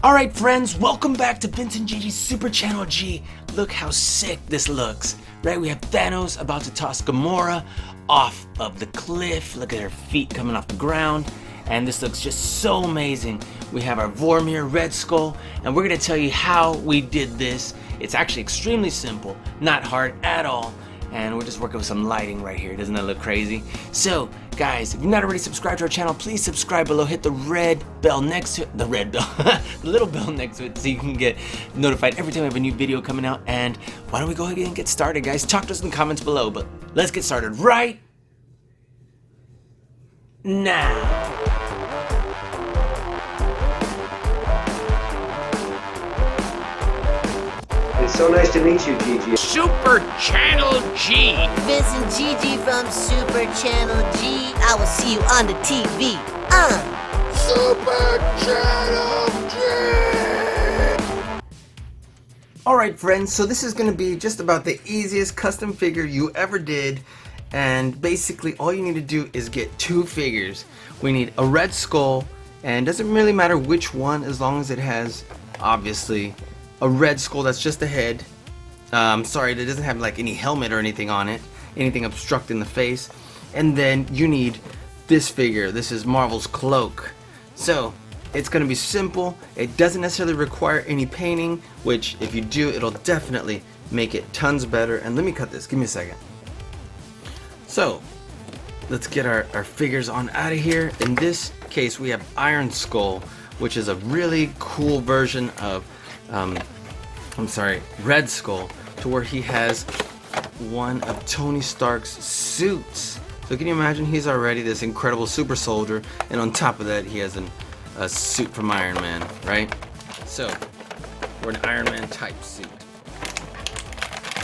Alright friends, welcome back to Vincent GG's Super Channel G. Look how sick this looks. Right, we have Thanos about to toss Gamora off of the cliff. Look at her feet coming off the ground. And this looks just so amazing. We have our Vormir Red Skull, and we're going to tell you how we did this. It's actually extremely simple, not hard at all. And we're just working with some lighting right here. Doesn't that look crazy? So, guys, if you're not already subscribed to our channel, please subscribe below. Hit the red bell next to it. The red bell. The little bell next to it so you can get notified every time we have a new video coming out. And why don't we go ahead and get started, guys? Talk to us in the comments below. But let's get started right now. It's so nice to meet you, Gigi. Super Channel G. Vincent GG from Super Channel G. I will see you on the TV. Super Channel G. Alright friends, so this is going to be just about the easiest custom figure you ever did. And basically all you need to do is get two figures. We need a Red Skull, and it doesn't really matter which one as long as it has, obviously, a red skull. That's just the head. Sorry, that doesn't have like any helmet or anything on it, anything obstructing the face. And then you need this figure. This is Marvel's Cloak. So it's gonna be simple. It doesn't necessarily require any painting, which if you do, it'll definitely make it tons better. And let me cut this, give me a second. So let's get our figures on out of here. In this case, we have Iron Skull, which is a really cool version of Red Skull, to where he has one of Tony Stark's suits. So can you imagine, he's already this incredible super soldier, and on top of that he has a suit from Iron Man, right? So, we're an Iron Man type suit.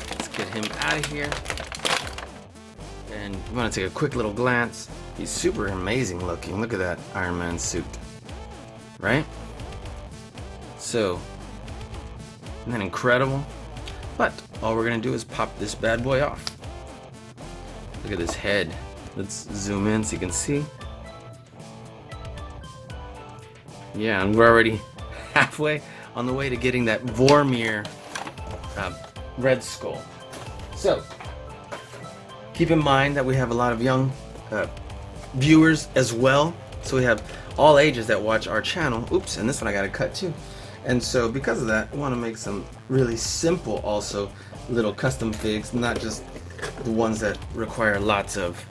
Let's get him out of here. And you want to take a quick little glance. He's super amazing looking. Look at that Iron Man suit, right? So, isn't that incredible? But all we're gonna do is pop this bad boy off. Look at this head. Let's zoom in so you can see. Yeah, and we're already halfway on the way to getting that Vormir Red Skull. So keep in mind that we have a lot of young viewers as well. So we have all ages that watch our channel. Oops, and this one I gotta cut too. And so because of that, I want to make some really simple also little custom figs, not just the ones that require lots of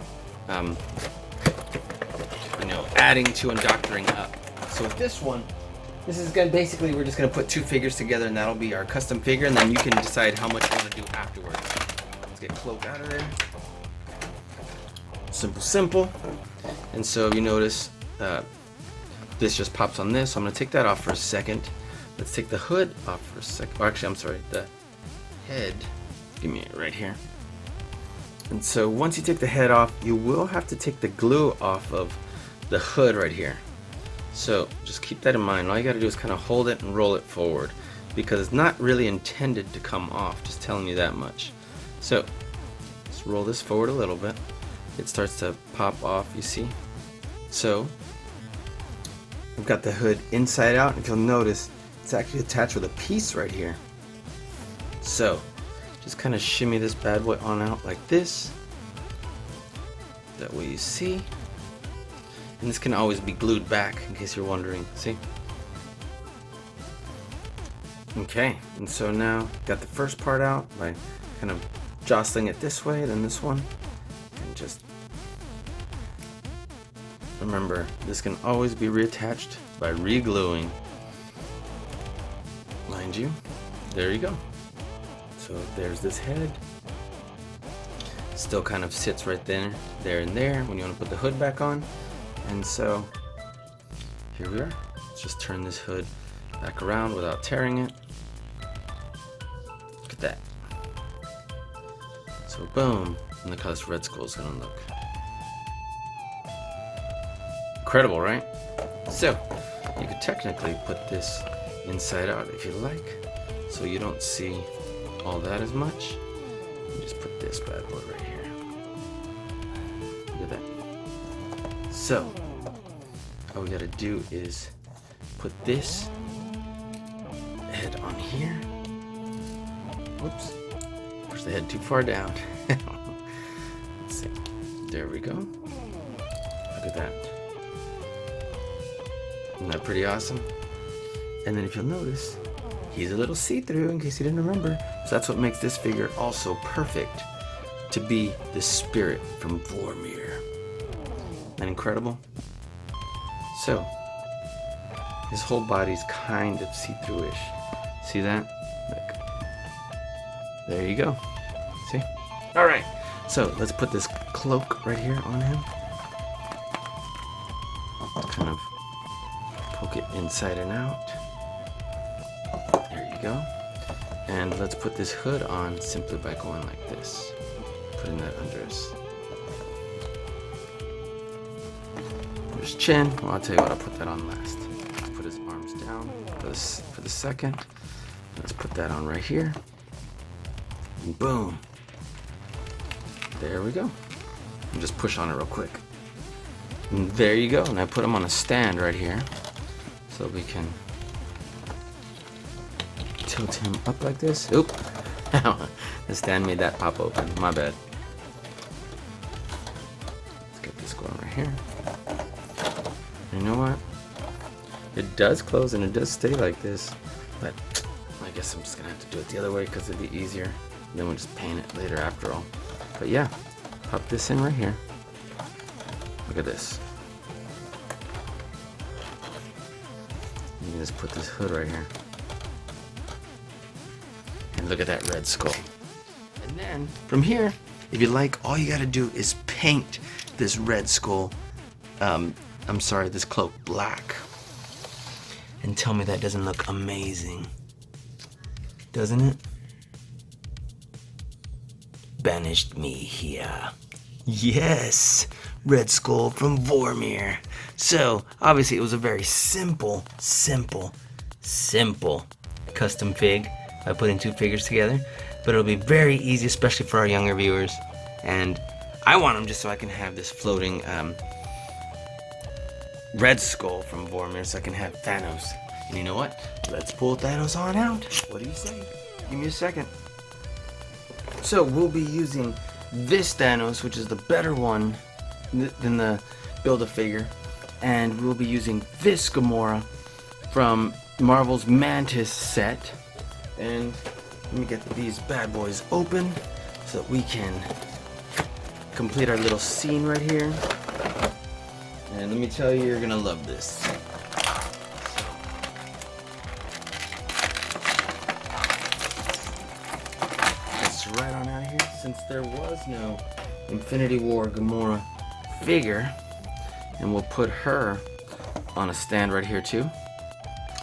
adding to and doctoring up. So with this one, this is gonna basically, we're just gonna put two figures together, and that'll be our custom figure, and then you can decide how much you want to do afterwards. Let's get Cloak out of there. Simple. And so you notice this just pops on this, so I'm gonna take that off for a second. Let's take the hood off for a second. Or actually, I'm sorry, the head. Give me it right here. And so once you take the head off, you will have to take the glue off of the hood right here. So just keep that in mind. All you gotta do is kind of hold it and roll it forward, because it's not really intended to come off, just telling you that much. So let's roll this forward a little bit. It starts to pop off, you see? So I've got the hood inside out. If you'll notice, it's actually attached with a piece right here. So just kind of shimmy this bad boy on out like this. That way you see. And this can always be glued back in case you're wondering. See? Okay, and so now got the first part out by kind of jostling it this way, then this one, and just remember, this can always be reattached by re-gluing. Mind you, there you go. So there's this head. Still kind of sits right there and there when you want to put the hood back on. And so here we are. Let's just turn this hood back around without tearing it. Look at that. So boom, and look how this Red Skull is gonna look. Incredible, right? So you could technically put this inside out if you like, so you don't see all that as much. You just put this bad boy right here. Look at that. So all we gotta do is put this head on here. Whoops. Push the head too far down. Let's see. There we go. Look at that. Isn't that pretty awesome? And then if you'll notice, he's a little see-through in case you didn't remember. So that's what makes this figure also perfect to be the spirit from Vormir. Isn't that incredible? So, his whole body's kind of see-through-ish. See that? Look. There you go. See? Alright, so let's put this cloak right here on him. Kind of poke it inside and out. There you go. And let's put this hood on simply by going like this. Putting that under his chin. Well, I'll tell you what, I'll put that on last. Let's put his arms down for the second. Let's put that on right here. And boom. There we go. And just push on it real quick. And there you go. And I put him on a stand right here. So we can tilt him up like this. Oop. The stand made that pop open. My bad. Let's get this going right here. You know what? It does close and it does stay like this, but I guess I'm just gonna have to do it the other way because it'd be easier. Then we'll just paint it later after all. But yeah, pop this in right here. Look at this. You can just put this hood right here. And look at that Red Skull. And then from here, if you like, all you gotta do is paint this Red Skull, this cloak black. And tell me that doesn't look amazing. Doesn't it? Banished me here. Yes! Red Skull from Vormir. So, obviously it was a very simple custom fig by putting two figures together. But it'll be very easy, especially for our younger viewers. And I want them just so I can have this floating Red Skull from Vormir so I can have Thanos. And you know what? Let's pull Thanos on out. What do you say? Give me a second. So we'll be using this Thanos, which is the better one than the Build-A-Figure. And we'll be using this Gamora from Marvel's Mantis set. And let me get these bad boys open so that we can complete our little scene right here. And let me tell you, you're gonna love this. Let's right on out of here. Since there was no Infinity War Gamora figure, and we'll put her on a stand right here too.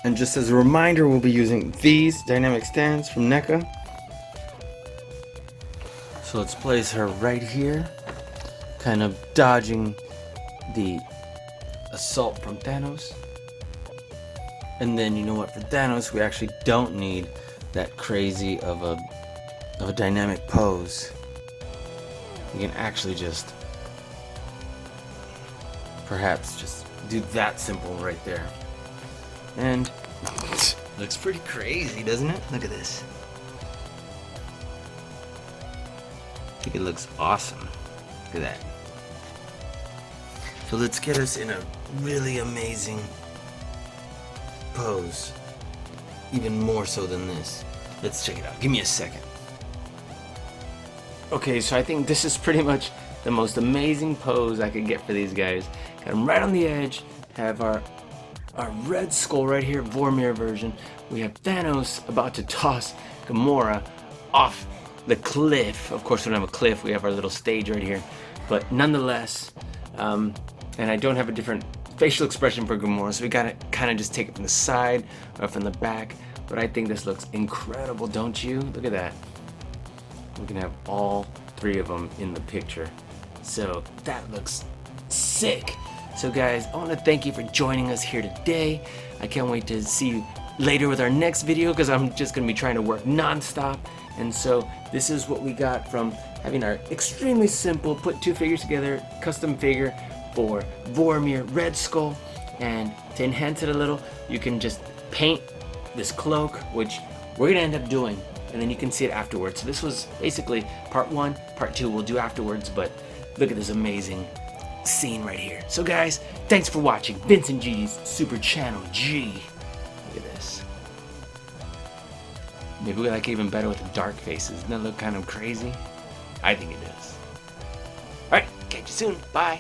And just as a reminder, we'll be using these dynamic stands from NECA. So let's place her right here, kind of dodging the assault from Thanos. And then you know what, for Thanos we actually don't need that crazy of a dynamic pose. You can actually just perhaps just do that simple right there. And looks pretty crazy, doesn't it? Look at this. I think it looks awesome. Look at that. So let's get us in a really amazing pose. Even more so than this. Let's check it out. Give me a second. Okay, so I think this is pretty much the most amazing pose I could get for these guys. Got them right on the edge. Have our Red Skull right here, Vormir version. We have Thanos about to toss Gamora off the cliff. Of course, we don't have a cliff. We have our little stage right here. But nonetheless, and I don't have a different facial expression for Gamora, so we gotta kind of just take it from the side or from the back. But I think this looks incredible, don't you? Look at that. We can have all three of them in the picture. So that looks sick. So guys, I want to thank you for joining us here today. I can't wait to see you later with our next video because I'm just going to be trying to work non-stop. And so this is what we got from having our extremely simple put two figures together custom figure for Vormir Red Skull. And to enhance it a little, you can just paint this cloak, which we're gonna end up doing, and then you can see it afterwards. So this was basically part 1, part 2 we'll do afterwards, but look at this amazing scene right here. So guys, thanks for watching Vincent G's Super Channel G. Look at this. Maybe we like it even better with the dark faces. Doesn't that look kind of crazy? I think it does. Alright, catch you soon. Bye.